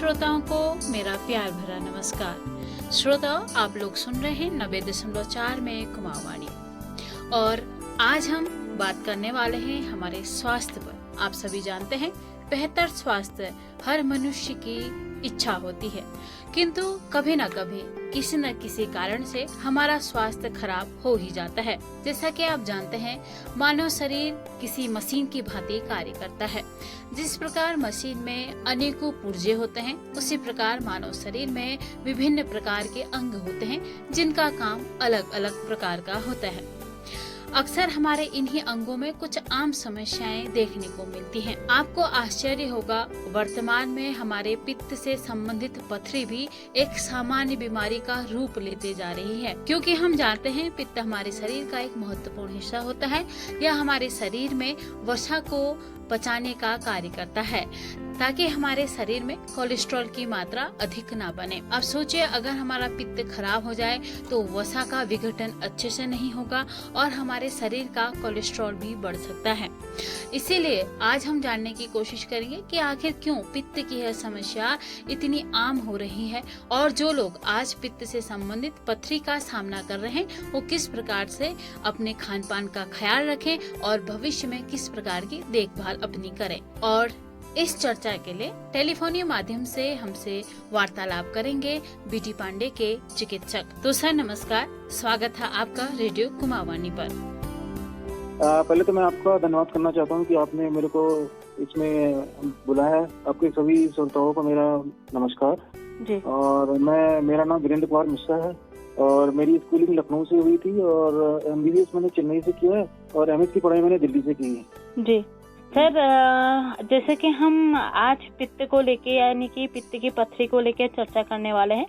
श्रोताओं को मेरा प्यार भरा नमस्कार। श्रोताओं, आप लोग सुन रहे हैं 90.4 में कुमाऊवाणी और आज हम बात करने वाले हैं हमारे स्वास्थ्य पर। आप सभी जानते हैं बेहतर स्वास्थ्य हर मनुष्य की इच्छा होती है, किंतु कभी न कभी किसी न किसी कारण से हमारा स्वास्थ्य खराब हो ही जाता है। जैसा कि आप जानते हैं, मानव शरीर किसी मशीन की भांति कार्य करता है। जिस प्रकार मशीन में अनेकों पुर्जे होते हैं, उसी प्रकार मानव शरीर में विभिन्न प्रकार के अंग होते हैं जिनका काम अलग अलग प्रकार का होता है। अक्सर हमारे इन्हीं अंगों में कुछ आम समस्याएं देखने को मिलती हैं। आपको आश्चर्य होगा, वर्तमान में हमारे पित्त से संबंधित पथरी भी एक सामान्य बीमारी का रूप लेते जा रही है, क्योंकि हम जानते हैं पित्त हमारे शरीर का एक महत्वपूर्ण हिस्सा होता है। यह हमारे शरीर में वसा को पचाने का कार्य करता है ताकि हमारे शरीर में कोलेस्ट्रॉल की मात्रा अधिक ना बने। अब सोचिए, अगर हमारा पित्त खराब हो जाए तो वसा का विघटन अच्छे से नहीं होगा और हमारे शरीर का कोलेस्ट्रॉल भी बढ़ सकता है। इसीलिए आज हम जानने की कोशिश करेंगे कि आखिर क्यों पित्त की यह समस्या इतनी आम हो रही है और जो लोग आज पित्त से संबंधित पथरी का सामना कर रहे हैं वो किस प्रकार से अपने खान पान का ख्याल रखें और भविष्य में किस प्रकार की देखभाल अपनी करें। और इस चर्चा के लिए टेलीफोनी माध्यम से हमसे वार्तालाप करेंगे बीटी पांडे के चिकित्सक। तो सर नमस्कार, स्वागत है आपका रेडियो कुमाऊवाणी पर। पहले तो मैं आपका धन्यवाद करना चाहता हूँ कि आपने मेरे को इसमें बुलाया है। आपके सभी श्रोताओं को मेरा नमस्कार जी। और मेरा नाम वीरेंद्र कुमार मिश्रा है और मेरी स्कूलिंग लखनऊ से हुई थी और MBBS मैंने चेन्नई से किया है और MS की पढ़ाई मैंने दिल्ली से की है जी। सर, जैसे कि हम आज पित्त को लेके यानी कि पित्त की पथरी को लेके चर्चा करने वाले हैं।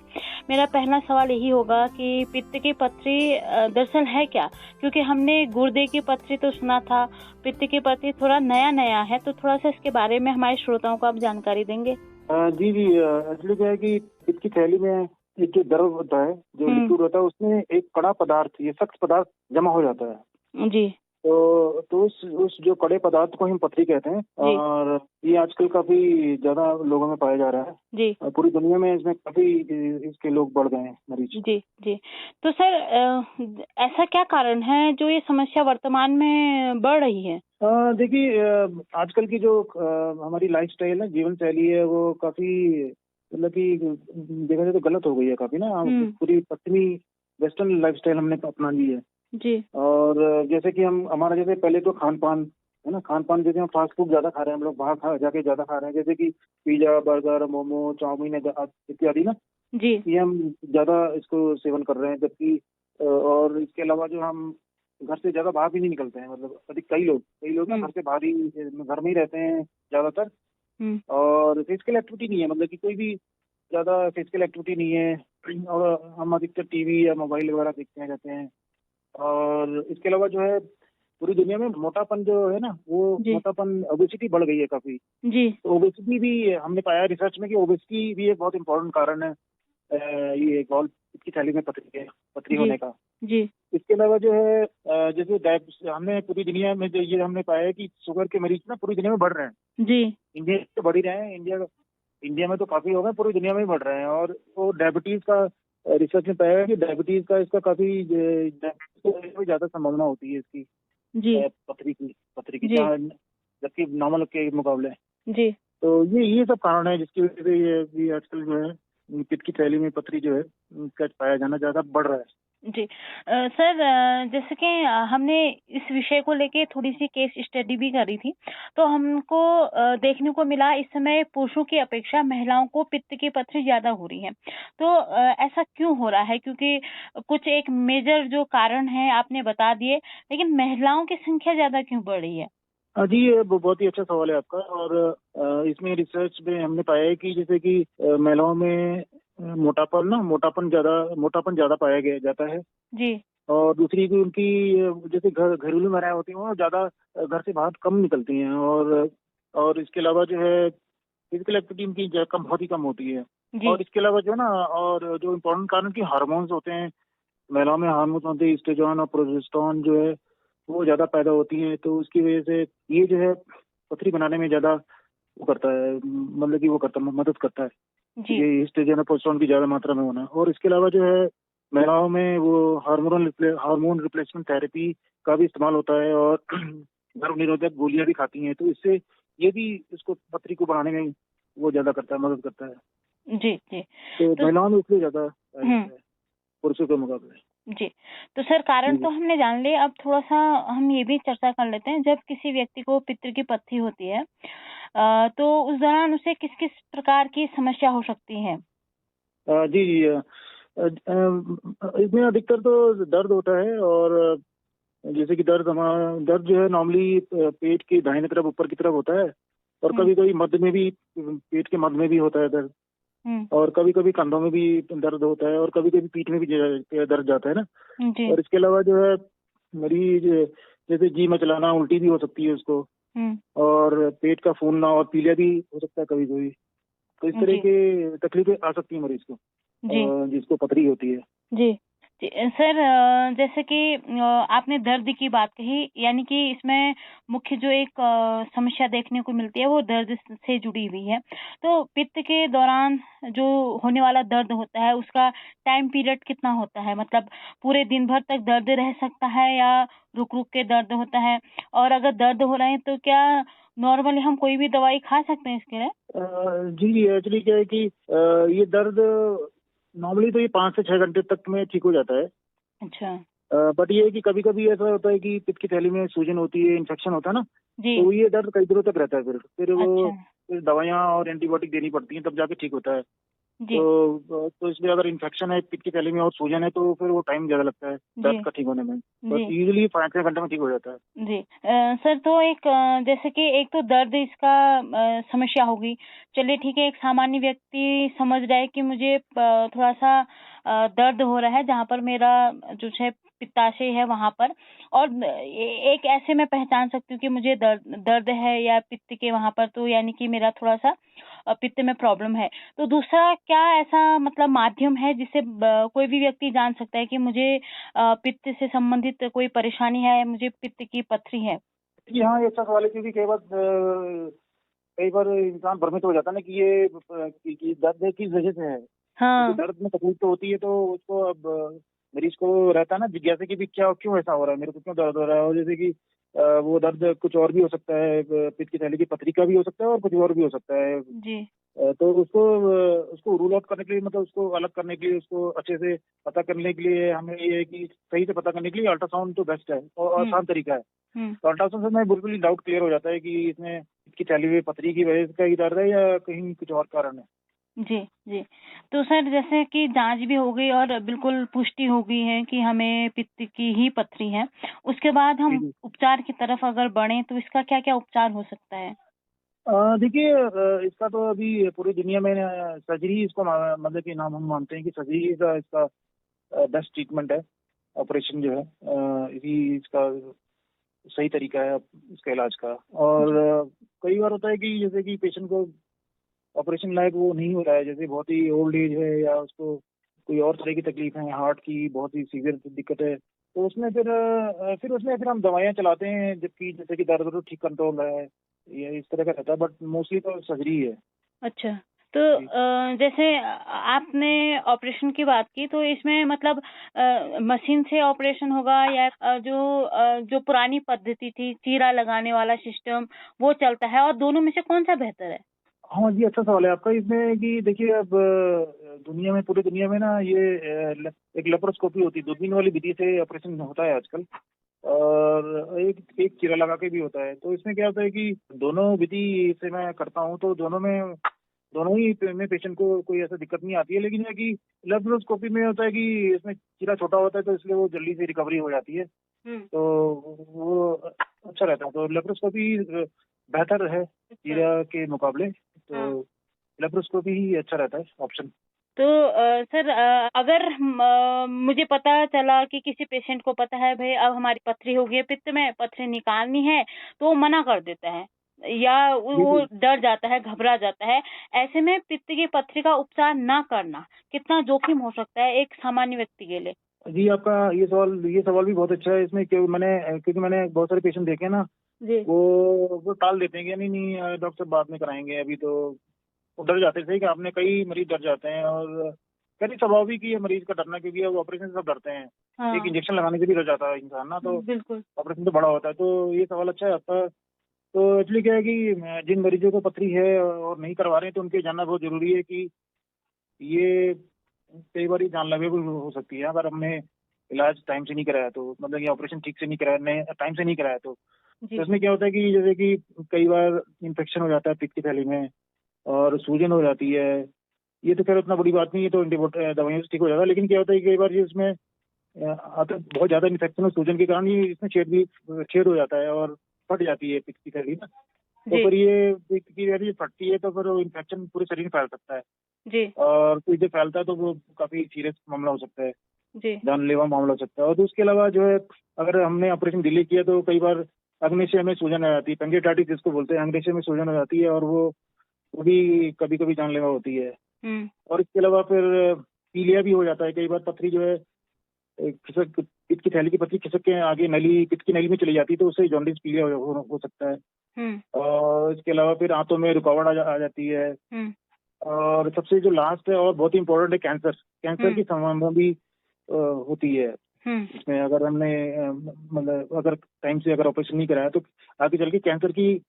मेरा पहला सवाल यही होगा कि पित्त की पथरी दरअसल है क्या, क्योंकि हमने गुर्दे की पथरी तो सुना था, पित्त की पथरी थोड़ा नया है, तो थोड़ा सा इसके बारे में हमारे श्रोताओं को आप जानकारी देंगे। जी। एक्चुअली क्या है कि पित्त की थैली में एक जो द्रव होता है, जो लिक्विड होता है, उसमें एक कड़ा पदार्थ, ये सख्त पदार्थ जमा हो जाता है जी। तो उस जो कड़े पदार्थ को हम पथरी कहते हैं और ये आजकल काफी ज्यादा लोगों में पाया जा रहा है जी। पूरी दुनिया में इसमें काफी इसके लोग बढ़ गए हैं मरीज जी। तो सर, ऐसा क्या कारण है जो ये समस्या वर्तमान में बढ़ रही है? देखिए, आजकल की जो हमारी लाइफस्टाइल है, जीवन शैली है, वो काफी मतलब कि देखा जाए तो गलत हो गई है काफी ना। पूरी पश्चिमी वेस्टर्न लाइफस्टाइल हमने अपना ली है जी। और जैसे कि हमारा जैसे पहले तो खान पान है ना, खान पान जैसे हम फास्ट फूड ज्यादा खा रहे हैं, हम लोग बाहर जाके ज्यादा खा रहे हैं, जैसे कि पिज्जा, बर्गर, मोमो, चाउमीन इत्यादि ना जी। ये हम ज्यादा इसको सेवन कर रहे हैं। जबकि और इसके अलावा जो हम घर से ज्यादा बाहर भी नहीं निकलते हैं, मतलब अधिक कई लोग ना घर से बाहर ही, घर में ही रहते हैं ज्यादातर और फिजिकल एक्टिविटी नहीं है, मतलब कि कोई भी ज्यादा फिजिकल एक्टिविटी नहीं है और हम अधिकतर टीवी या मोबाइल वगैरह देखते रहते हैं। और इसके अलावा जो है पूरी दुनिया में मोटापन जो है ना, वो मोटापन, ओबेसिटी बढ़ गई है काफी जी। तो ओबेसिटी भी हमने पाया रिसर्च में कि ओबेसिटी भी एक बहुत इंपॉर्टेंट कारण है ये गॉल की थैली में पथरी होने का जी। इसके अलावा जो है जैसे हमने पूरी दुनिया में जो ये हमने पाया है कि शुगर के मरीज ना पूरी दुनिया में बढ़ रहे हैं जी। इंडिया तो बढ़ ही रहे हैं, इंडिया में तो काफी हो गए, पूरी दुनिया में भी बढ़ रहे हैं। और वो डायबिटीज का रिसर्च में पाया है कि डायबिटीज का इसका काफी ज्यादा संभावना होती है इसकी जी। पथरी की जबकि नॉर्मल के मुकाबले जी। तो ये सब कारण है जिसकी वजह से ये आजकल जो है पित्त की थैली में पथरी जो है का पाया जाना ज्यादा बढ़ रहा है जी। सर, जैसे कि हमने इस विषय को लेके थोड़ी सी केस स्टडी भी करी थी, तो हमको देखने को मिला इस समय पुरुषों की अपेक्षा महिलाओं को पित्त की पथरी ज्यादा हो रही है। तो ऐसा क्यों हो रहा है? क्योंकि कुछ एक मेजर जो कारण है आपने बता दिए, लेकिन महिलाओं की संख्या ज्यादा क्यों बढ़ रही है? जी, ये बहुत ही अच्छा सवाल है आपका। और इसमें रिसर्च में हमने पाया है कि जैसे कि महिलाओं में मोटापन ज्यादा पाया जाता है जी। और दूसरी की उनकी जैसे घरेलू महिलाएं होती हैं वो ज्यादा घर से बाहर कम निकलती हैं और इसके अलावा जो है फिजिकल एक्टिविटी उनकी बहुत ही कम होती है जी। और इसके अलावा जो है ना, और जो इम्पोर्टेंट कारण की हार्मोन्स होते हैं महिलाओं में, हार्मोन्स होते हैं ईस्ट्रोजन और प्रोजेस्टेरोन जो है वो ज्यादा पैदा होती हैं, तो उसकी वजह से ये जो है पथरी बनाने में ज्यादा वो करता है, मतलब कि मदद करता है जी ये ईस्ट्रोजन और प्रोजेस्टेरोन की ज्यादा मात्रा में होना। और इसके अलावा जो है महिलाओं में वो हार्मोन रिप्लेसमेंट थेरेपी का भी इस्तेमाल होता है, और गर्भ निरोधक गोलियां भी खाती हैं, तो इससे ये भी इसको पथरी को बढ़ाने में वो ज्यादा करता है, मदद करता है। जी जी। तो तो महिलाओं में इसलिए ज्यादा पाया हम्म जाता है पुरुषों के मुकाबले। जी। तो सर कारण जी तो हमने जान लिए, अब थोड़ा सा हम ये भी चर्चा कर लेते हैं, जब किसी व्यक्ति को पित्त की पथरी होती है तो उस दौरान उसे किस किस प्रकार की समस्या हो सकती है? जी जी। इसमें अधिकतर तो दर्द होता है, और जैसे कि दर्द जो है नॉर्मली पेट की दाहिने तरफ ऊपर की तरफ होता है, और हम्म कभी कभी मध्य में भी, पेट के मध्य में भी होता है दर्द, हम्म और कभी कभी कंधों में भी दर्द होता है, और कभी कभी पीठ में भी दर्द जाता है ना। जी और इसके अलावा जो है मरीज जैसे जी मचलाना, उल्टी भी हो सकती है उसको, हम्म और पेट का फूलना और पीलिया भी हो सकता है कभी कभी। तो इस तरह जी के तकलीफें आ सकती है मरीज को, जी जिसको पथरी होती है। जी जी। सर जैसे कि आपने दर्द की बात कही, यानी कि इसमें मुख्य जो एक समस्या देखने को मिलती है वो दर्द से जुड़ी हुई है। तो पित्त के दौरान जो होने वाला दर्द होता है उसका टाइम पीरियड कितना होता है? मतलब पूरे दिन भर तक दर्द रह सकता है या रुक रुक के दर्द होता है? और अगर दर्द हो रहे हैं तो क्या नॉर्मली हम कोई भी दवाई खा सकते हैं इसके लिए? जी, एक्चुअली क्या है कि ये दर्द नॉर्मली तो ये 5 से 6 घंटे तक में ठीक हो जाता है। अच्छा। बट ये है कि कभी कभी ऐसा होता है कि पित्त की थैली में सूजन होती है, इन्फेक्शन होता है ना, जी। तो ये दर्द कई दिनों तक रहता है। फिर वो अच्छा। फिर दवाइयाँ और एंटीबायोटिक देनी पड़ती हैं, तब जाके ठीक होता है। जी तो इसलिए अगर इन्फेक्शन है पित्त की थैली में और सूजन है, तो फिर वो टाइम ज्यादा लगता है जी दर्द का ठीक होने में। बस जी यूजुअली 5-6 घंटे में ठीक हो जाता है। जी। सर तो एक जैसे कि एक तो दर्द इसका समस्या होगी। चलिए ठीक है, एक सामान्य व्यक्ति समझ रहा है कि मुझे थोड़ा-सा दर्द हो रहा है जहाँ पर मेरा जो है पित्ताशय है वहाँ पर, और एक ऐसे मैं पहचान सकती हूँ कि मुझे दर्द दर्द है या पित्त के वहाँ पर, तो यानी कि मेरा थोड़ा-सा पित्त में प्रॉब्लम है। तो दूसरा क्या ऐसा मतलब माध्यम है जिससे कोई भी व्यक्ति जान सकता है कि मुझे पित्त से संबंधित कोई परेशानी है, मुझे पित्त की पथरी है? जी हाँ, ये अच्छा सवाल है, क्योंकि कई बार इंसान भ्रमित हो जाता है ना कि ये कि दर्द किस वजह से है। क्योंकि हाँ। दर्द में तकलीफ तो होती है, तो उसको अब मरीज को रहता है ना जिज्ञासा कि भी क्या क्यों ऐसा हो रहा है, मेरे को क्यों दर्द हो रहा है। और जैसे कि वो दर्द कुछ और भी हो सकता है, पित्त की थैली की पथरी का भी हो सकता है, और कुछ और भी हो सकता है। जी। तो उसको रूल आउट करने के लिए, मतलब उसको अलग करने के लिए, उसको अच्छे से पता करने के लिए, हमें ये है कि सही से पता करने के लिए अल्ट्रासाउंड तो बेस्ट है और हुँ, आसान तरीका है। हुँ। तो अल्ट्रासाउंड से हमें बिल्कुल ही डाउट क्लियर हो जाता है कि इसमें इसकी थैली में पथरी की वजह से का ही दर्द है या कहीं कुछ और कारण है। जी, जी। तो सर जैसे कि जाँच भी हो गई और बिल्कुल पुष्टि हो गई है कि हमें पित्त की ही पथरी है। उसके बाद जी हम जी। उपचार की तरफ अगर बढ़ें तो इसका क्या-क्या उपचार हो सकता है? देखिए, इसका तो अभी पूरी दुनिया में सर्जरी इसको मतलब कि नाम हम मानते हैं कि सर्जरी इसका बेस्ट ट्रीटमेंट है। ऑपरेशन जो है इसी इसका सही तरीका है इसका इलाज का। और जी। कई बार होता है कि जैसे कि पेशेंट को ऑपरेशन लायक वो नहीं हो रहा है, जैसे बहुत ही ओल्ड एज है, या उसको कोई और तरह की तकलीफ है, हार्ट की बहुत ही सीवियर दिक्कत है, तो उसमें फिर हम दवाइयाँ चलाते हैं, जबकि जैसे कि दर्द तो ठीक कंट्रोल है, ये इस तरह का रहता है, बट मोस्टली तो सर्जरी है। अच्छा। तो जी जैसे आपने ऑपरेशन की बात की, तो इसमें मतलब मशीन से ऑपरेशन होगा या जो पुरानी पद्धति थी चीरा लगाने वाला सिस्टम वो चलता है, और दोनों में से कौन-सा बेहतर है? हाँ जी, अच्छा सवाल है आपका। इसमें कि देखिए, अब दुनिया में, पूरी दुनिया में ना, ये एक लेप्रोस्कोपी होती है, दूरबीन वाली विधि से ऑपरेशन होता है आजकल, और एक एक चीरा लगा के भी होता है। तो इसमें क्या होता है कि दोनों विधि से मैं करता हूँ, तो दोनों ही में पेशेंट को कोई ऐसा दिक्कत नहीं आती है। लेकिन ये कि लेप्रोस्कोपी में होता है कि इसमें चीरा छोटा होता है, तो इसलिए वो जल्दी से रिकवरी हो जाती है, हुँ। तो वो अच्छा रहता है। तो लेप्रोस्कोपी बेहतर है अच्छा। चीरा के मुकाबले, हाँ। तो लेप्रोस्कोपी ही अच्छा रहता है ऑप्शन। तो सर अगर मुझे पता चला कि किसी पेशेंट को पता है भई अब हमारी पथरी हो गई है पित्त में, पथरी निकालनी है, तो वो मना कर देता है या वो बिल्कुल। डर जाता है, घबरा जाता है। ऐसे में पित्त की पथरी का उपचार ना करना कितना जोखिम हो सकता है एक सामान्य व्यक्ति के लिए? जी, आपका ये सवाल भी बहुत अच्छा है। इसमें क्योंकि मैंने बहुत सारे पेशेंट देखे हैं ना, जी। वो टाल देते हैं कि नहीं नहीं डॉक्टर साहब बाद में कराएंगे, अभी तो वो डर जाते थे कि आपने, कई मरीज डर जाते हैं, और कहते स्वाभाविक ही है मरीज का डरना, क्योंकि वो ऑपरेशन से सब डरते हैं। हाँ एक इंजेक्शन लगाने से भी डर जाता है इंसान ना, तो बिल्कुल। ऑपरेशन तो बड़ा होता है। तो ये सवाल अच्छा है आपका। तो एक्चुअली क्या है कि जिन मरीजों को पथरी है और नहीं करवा रहे हैं, तो उनके जानना बहुत जरूरी है कि ये कई बार जानलेवा भी हो सकती है अगर हमने इलाज टाइम से नहीं कराया तो, मतलब ये ऑपरेशन ठीक से नहीं कराया, टाइम से नहीं कराया तो जी इसमें क्या होता है कि जैसे कि कई बार इन्फेक्शन हो जाता है पित्त की थैली में, और सूजन हो जाती है। ये तो खैर उतना बड़ी बात नहीं है, तो दवाइयों से ठीक हो जाता है। लेकिन क्या होता है कि कई बार ये इसमें बहुत ज्यादा इन्फेक्शन और सूजन के कारण ये इसमें छेद हो जाता है और फट जाती है पित्त की थैली ना। तो जी फिर ये पित्त की थैली फटती है तो फिर वो इन्फेक्शन पूरे शरीर में फैल सकता है, जी और फिर जब फैलता है तो वो काफी सीरियस मामला हो सकता है, जी जानलेवा मामला हो सकता है। और तो उसके अलावा जो है, अगर हमने ऑपरेशन डिले किया तो कई बार अग्नाशय में सूजन आ जाती है, पेंक्रेटाइटिस जिसको बोलते हैं, अग्नाशय में सूजन हो जाती है, और वो भी कभी कभी जानलेवा होती है। और इसके अलावा फिर पीलिया भी हो जाता है। कई बार पथरी जो है खिसक, पित्त की थैली की पथरी खिसक के आगे नली, पित्त की नली में चली जाती है, तो उससे जॉन्डिस पीलिया हो सकता है। और इसके अलावा फिर आंतों में रुकावट आ जाती है। और सबसे जो लास्ट है और बहुत ही इम्पोर्टेंट है, कैंसर की संभावना भी होती है इसमें। अगर हमने मतलब अगर टाइम से अगर ऑपरेशन नहीं कराया तो आगे चल के कैंसर की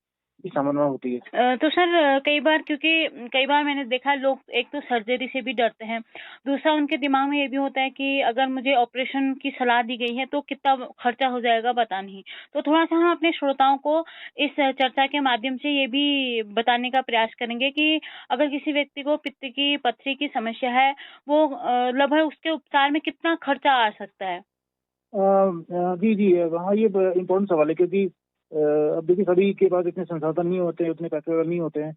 संभावना होती है। तो सर कई बार, क्योंकि कई बार मैंने देखा है लोग एक तो सर्जरी से भी डरते हैं, दूसरा उनके दिमाग में ये भी होता है कि अगर मुझे ऑपरेशन की सलाह दी गई है तो कितना खर्चा हो जाएगा पता नहीं। तो थोड़ा सा हम अपने श्रोताओं को इस चर्चा के माध्यम से ये भी बताने का प्रयास करेंगे कि अगर किसी व्यक्ति को पित्त की पथरी की समस्या है, वो लगभग उसके उपचार में कितना खर्चा आ सकता है। जी जी, हाँ ये इम्पोर्टेंट सवाल है, क्योंकि अब देखिए सभी के पास इतने संसाधन नहीं होते हैं, उतने पैसे नहीं होते हैं।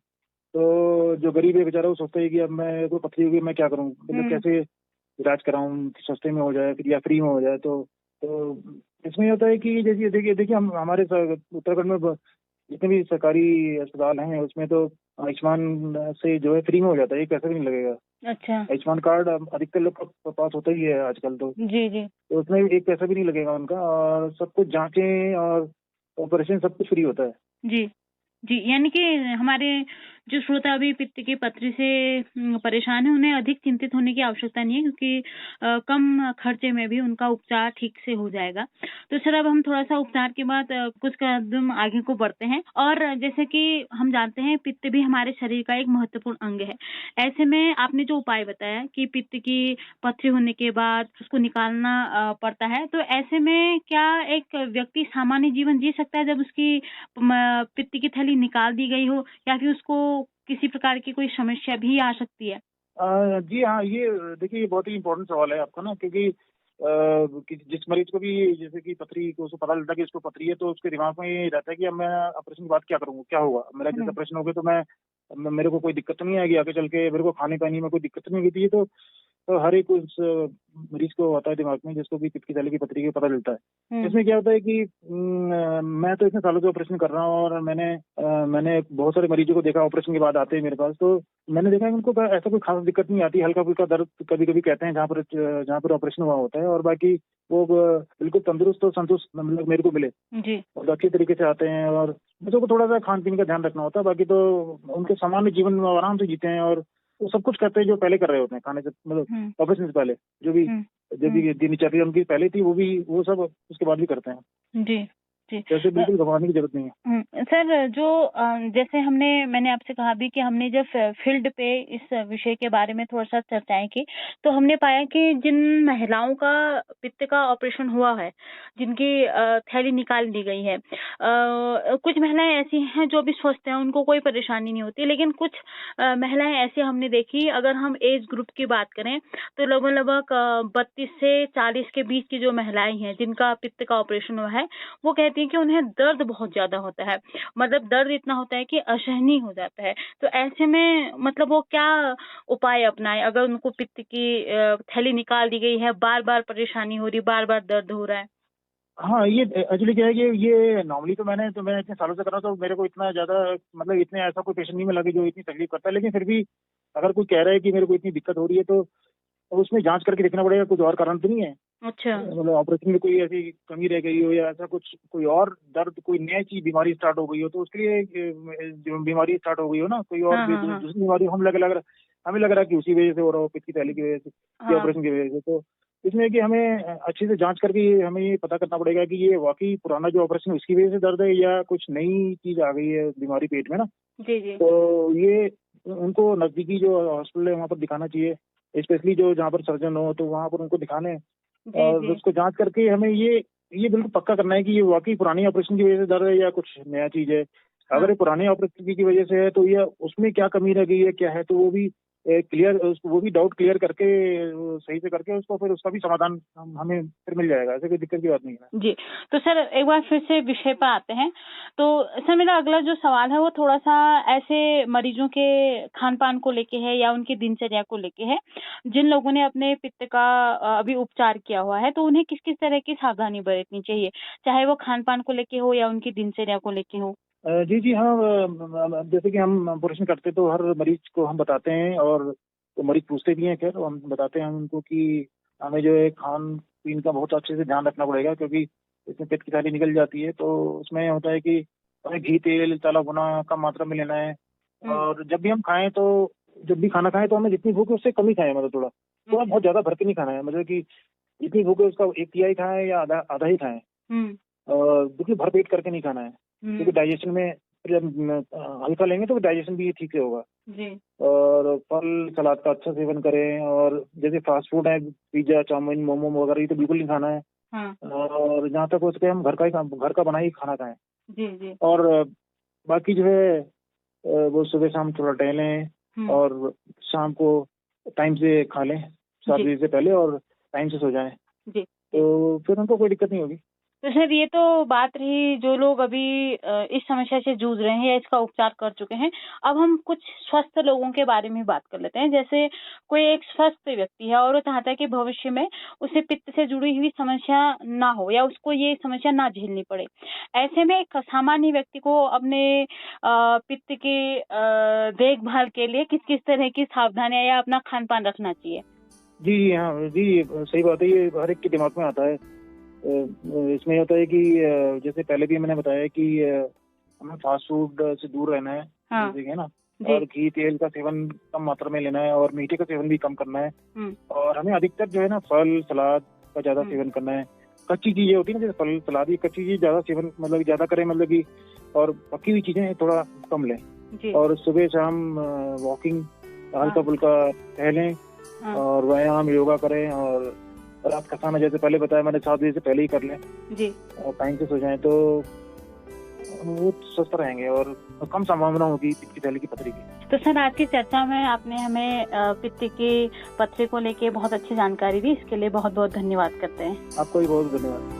तो जो गरीब है बेचारा, वो सोचता है कि अब मैं कोई पथरी होगी, मैं क्या करूँ, मतलब कैसे इलाज कराऊं, सस्ते में हो जाए फिर या फ्री में हो जाए। तो इसमें ये होता है कि जैसे देखिए हम हमारे उत्तराखंड में जितने भी सरकारी अस्पताल हैं उसमें तो आयुष्मान से जो है फ्री में हो जाता है, एक पैसा भी नहीं लगेगा। अच्छा। आयुष्मान कार्ड अधिकतर लोग का पास होता ही है आजकल जी जी। तो उसमें एक पैसा भी नहीं लगेगा उनका, और सब कुछ जांचें और ऑपरेशन सब कुछ फ्री होता है। जी जी, यानी कि हमारे जो श्रोता अभी पित्त की पथरी से परेशान है, उन्हें अधिक चिंतित होने की आवश्यकता नहीं है, क्योंकि कम खर्चे में भी उनका उपचार ठीक से हो जाएगा। तो सर अब हम थोड़ा सा उपचार के बाद कुछ कदम आगे को बढ़ते हैं। और जैसे कि हम जानते हैं पित्त भी हमारे शरीर का एक महत्वपूर्ण अंग है। ऐसे में आपने जो उपाय बताया कि पित्त की पथरी होने के बाद उसको निकालना पड़ता है, तो ऐसे में क्या एक व्यक्ति सामान्य जीवन जी सकता है जब उसकी पित्त की थैली निकाल दी गई हो, या फिर उसको किसी प्रकार की कोई समस्या भी आ सकती है? जी हाँ, ये देखिए ये बहुत ही इम्पोर्टेंट सवाल है आपका ना, क्योंकि जिस मरीज को भी जैसे कि पथरी को उसको पता चलता है कि इसको पथरी है, तो उसके दिमाग में ये रहता है कि अब मैं ऑपरेशन के बाद क्या करूँगा, क्या होगा मेरा, जैसे ऑपरेशन हो गया तो मेरे को कोई दिक्कत तो नहीं आएगी आगे चल के, मेरे को खाने पानी में कोई दिक्कत तो नहीं होगी। तो हर एक उस मरीज को आता है दिमाग में जिसको भी पित्त की थैली की पथरी का पता चलता है। इसमें क्या होता है कि मैं तो इतने सालों से ऑपरेशन कर रहा हूँ, और मैंने बहुत सारे मरीजों को देखा ऑपरेशन के बाद आते हैं मेरे पास, तो मैंने देखा है उनको ऐसा कोई खास दिक्कत नहीं आती। हल्का फुल्का दर्द कभी कभी कहते हैं जहाँ पर ऑपरेशन हुआ होता है, और बाकी वो बिल्कुल तंदुरुस्त और संतुष्ट मतलब मेरे को मिले जी। और अच्छी तरीके से आते हैं। और बच्चों को थोड़ा सा खान पीने का ध्यान रखना होता है, बाकी तो उनके सामान्य जीवन में आराम से जीते हैं, और वो सब कुछ करते हैं जो पहले कर रहे होते हैं, खाने से मतलब ऑपरेशन से पहले जो भी दिनचर्या उनकी पहले थी वो सब उसके बाद भी करते हैं। जी जी। जैसे बिल्कुल घबराने की जरूरत नहीं है। सर जो जैसे मैंने आपसे कहा भी कि हमने जब फील्ड पे इस विषय के बारे में थोड़ा सा चर्चाएं की, तो हमने पाया कि जिन महिलाओं का पित्त का ऑपरेशन हुआ है, जिनकी थैली निकाल दी गई है, कुछ महिलाएं ऐसी हैं जो भी स्वस्थ हैं, उनको कोई परेशानी नहीं होती, लेकिन कुछ महिलाएं ऐसी हमने देखी, अगर हम एज ग्रुप की बात करें तो लगभग 32 से 40 के बीच की जो महिलाएं हैं जिनका पित्त का ऑपरेशन हुआ है, वो कहती कि उन्हें दर्द बहुत ज्यादा होता है, मतलब दर्द इतना होता है कि असहनीय हो जाता है। तो ऐसे में मतलब वो क्या उपाय अपनाए अगर उनको पित्त की थैली निकाल दी गई है, बार बार परेशानी हो रही, बार बार दर्द हो रहा है? हाँ, ये एक्चुअली क्या है कि ये नॉर्मली तो मैं इतने सालों से कर रहा हूँ, तो मेरे को इतना ज्यादा मतलब इतने ऐसा कोई पेशेंट नहीं मिला कि जो इतनी तकलीफ करता है। लेकिन फिर भी अगर कोई कह रहा है कि मेरे को इतनी दिक्कत हो रही है तो उसमें जांच करके देखना पड़ेगा, कुछ और कारण तो नहीं है। अच्छा। मतलब ऑपरेशन में कोई ऐसी कमी रह गई हो या ऐसा कुछ कोई और दर्द कोई नई चीज बीमारी स्टार्ट हो गई हो तो उसके लिए जो बीमारी स्टार्ट हो गई हो ना कोई और हाँ, हाँ, हाँ। दूसरी बीमारी हमें लग रहा है कि उसी वजह से हो रहा हो, पित्त की थैली की वजह से या हाँ, ऑपरेशन की वजह से। तो इसमें कि हमें अच्छे से जांच करके हमें ये पता करना पड़ेगा कि ये वाकई पुराना जो ऑपरेशन उसकी वजह से दर्द है या कुछ नई चीज आ गई है बीमारी पेट में ना। जी जी। तो ये उनको नजदीकी जो हॉस्पिटल है वहाँ पर दिखाना चाहिए, स्पेशली जो जहाँ पर सर्जन हो तो वहाँ पर उनको दिखाने जी और जी। उसको जांच करके हमें ये बिल्कुल पक्का करना है कि ये वाकई पुरानी ऑपरेशन की वजह से दर्द है या कुछ नया चीज है। हाँ। अगर ये पुराने ऑपरेशन की वजह से है तो ये उसमें क्या कमी रह गई है क्या है तो वो भी वो भी डाउट क्लियर करके सही से करके उसको फिर उसका भी समाधान हमें फिर मिल जाएगा। ऐसे कोई दिक्कत की बात नहीं है। जी, तो सर एक बार फिर से विषय पर आते हैं। तो सर मेरा अगला जो सवाल है वो थोड़ा-सा ऐसे मरीजों के खान-पान को लेके है या उनकी दिनचर्या को लेके है, जिन लोगों ने अपने पित्त का अभी उपचार किया हुआ है, तो उन्हें किस-किस तरह की सावधानी बरतनी चाहिए? चाहे वो खान-पान को लेके हो या उनकी दिनचर्या को लेके हो? जी हाँ, जैसे कि हम ऑपरेशन करते तो हर मरीज को हम बताते हैं और तो मरीज पूछते भी हैं खैर, तो हम बताते हैं उनको कि हमें जो है खान पीन का बहुत अच्छे से ध्यान रखना पड़ेगा क्योंकि इसमें पेट की थैली निकल जाती है। तो उसमें होता है कि हमें घी तेल तला भुना कम मात्रा में लेना है और जब भी खाना खाएं तो हमें जितनी भूख है उससे कम ही खाएं, मतलब थोड़ा बहुत ज्यादा भर के नहीं खाना है, मतलब कि जितनी भूख है उसका 1/3 खाएं या आधा ही खाएं और बिल्कुल भर पेट करके नहीं खाना है क्योंकि डाइजेशन में जब हल्का लेंगे तो डाइजेशन भी ठीक से होगा। जी। और फल सलाद का अच्छा सेवन करें और जैसे फास्ट फूड है पिज्जा चाउमीन मोमो वगैरह ये तो बिल्कुल नहीं खाना है। हाँ। और जहाँ तक हो सके हम घर का बना ही खाना खाएं। जी जी। और बाकी जो है वो सुबह शाम थोड़ा टहलें और शाम को टाइम से खा लें 7 बजे से पहले और टाइम से सो जाएं। जी। तो फिर उनको कोई दिक्कत नहीं होगी। तो सर ये तो बात रही जो लोग अभी इस समस्या से जूझ रहे हैं या इसका उपचार कर चुके हैं। अब हम कुछ स्वस्थ लोगों के बारे में बात कर लेते हैं। जैसे कोई एक स्वस्थ व्यक्ति है और वो चाहता है कि भविष्य में उसे पित्त से जुड़ी हुई समस्या ना हो या उसको ये समस्या ना झेलनी पड़े। ऐसे में एक सामान्य व्यक्ति को अपने पित्त की देखभाल के लिए किस-किस तरह की सावधानियां या अपना खान-पान रखना चाहिए? जी हाँ, जी सही बात है, ये हर एक के दिमाग में आता है। इसमें होता है कि जैसे पहले भी मैंने बताया कि हमें फास्ट फूड से दूर रहना है। हाँ। जैसे कि है ना, जी। और घी तेल का सेवन कम मात्रा में लेना है और मीठे का सेवन भी कम करना है। और हमें अधिकतर जो है ना फल सलाद का ज्यादा सेवन करना है। कच्ची चीजें होती है ना जैसे फल सलाद, ये कच्ची चीज ज्यादा सेवन मतलब ज्यादा करें, मतलब कि और पकी हुई चीजें थोड़ा कम लें। जी। और सुबह शाम वॉकिंग हल्का फुल्का टहलें और व्यायाम योगा करें और रात का खाना जैसे पहले बताया मैंने 7 बजे से पहले ही कर लें जी। और टाइम से सो जाएं तो वो स्वस्थ रहेंगे और कम संभावना होगी पित्त की थैली की पथरी की। तो सर आज की चर्चा में आपने हमें पित्त की पथरी को लेके बहुत अच्छी जानकारी दी, इसके लिए बहुत बहुत धन्यवाद करते हैं। आपको भी बहुत धन्यवाद।